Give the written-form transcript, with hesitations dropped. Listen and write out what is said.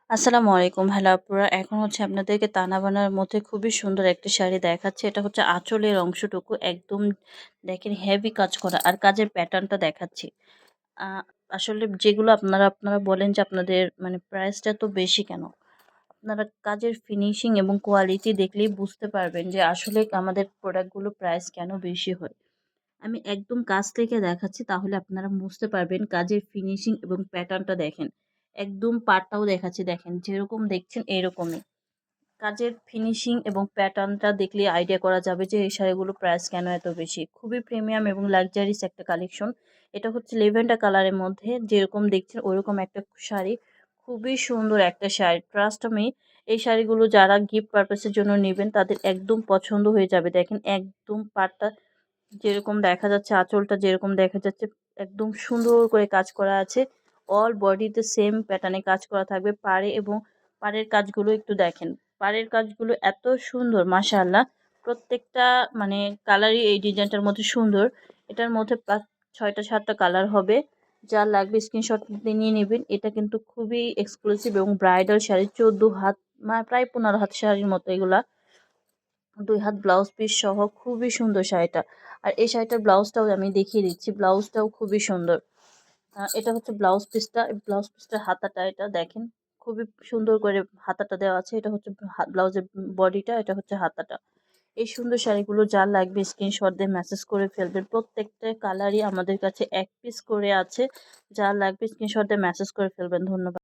আসসালামু আলাইকুম হ্যালো আপুরা। এখন আপনাদেরকে তানা বানার মধ্যে খুবই সুন্দর একটা শাড়ি দেখাচ্ছি। এটা আঁচলের অংশটুকু একদম দেখেন হেভি কাজ করা আর কাজের প্যাটার্নটা দেখাচ্ছি। আ আসলে যেগুলো আপনারা বলেন যে আপনাদের মানে প্রাইসটা তো বেশি কেন? আপনারা কাজের ফিনিশিং এবং কোয়ালিটি দেখলেই বুঝতে পারবেন যে আসলে আমাদের প্রোডাক্টগুলো প্রাইস কেন বেশি হয়। আমি একদম কাছ থেকে দেখাচ্ছি তাহলে আপনারা বুঝতে পারবেন কাজের ফিনিশিং এবং প্যাটার্নটা দেখেন। একদম পাড়টাও দেখাচ্ছি দেখেন যেরকম দেখছেন এরকমই। কাজের ফিনিশিং এবং প্যাটার্নটা দেখলেই আইডিয়া করা যাবে যে এই শাড়িগুলো প্রাইস কেন এত বেশি। খুবই প্রিমিয়াম এবং লাক্সারিস একটা কালেকশন। এটা লেভেন্ডার কালারের মধ্যে যেরকম দেখছেন ওইরকম একটা শাড়ি। খুবই সুন্দর একটা শাড়ি। ট্রাস্ট মি এই শাড়িগুলো যারা গিফট পারপাস এর জন্য নিবেন তাদের একদম পছন্দ হয়ে যাবে। দেখেন একদম পাড়টা যেরকম দেখা যাচ্ছে, আঁচলটা যেরকম দেখা যাচ্ছে একদম সুন্দর করে কাজ করা আছে। অল বডিতে সেম প্যাটার্নে কাজ করা থাকবে। পাড়ে এবং পাড়ের কাজগুলো একটু দেখেন। পাড়ের কাজগুলো এত সুন্দর মাশাআল্লাহ। প্রত্যেকটা মানে কালারই এই ডিজাইনটার মধ্যে সুন্দর। এটার মধ্যে ৬টা ৭টা কালার হবে। যার লাগবে স্ক্রিনশট নিয়ে নেবেন। এটা কিন্তু খুবই এক্সক্লুসিভ এবং ব্রাইডাল শাড়ি ১৪ হাত প্রায় ১৫ হাত শাড়ির মতো এগুলা। ২ হাত ব্লাউজ পিস সহ খুবই সুন্দর শাড়িটা। আর এই শাড়িটার ব্লাউজটাও আমি দেখিয়ে দিচ্ছি। ব্লাউজটাও খুবই সুন্দর। এটা ব্লাউজ পিসটা। ব্লাউজ পিসটার হাতাটা এটা দেখেন। খুবই সুন্দর করে হাতাটা দেওয়া আছে। এটা ব্লাউজের বডিটা, এটা হাতাটা। এই সুন্দর শাড়িগুলো যার লাগবে স্ক্রিনশট দিয়ে মেসেজ করে ফেলবেন। প্রত্যেকটা কালারই আমাদের কাছে ১ পিস করে আছে। যার লাগবে স্ক্রিনশট দিয়ে মেসেজ করে ফেলবেন। ধন্যবাদ।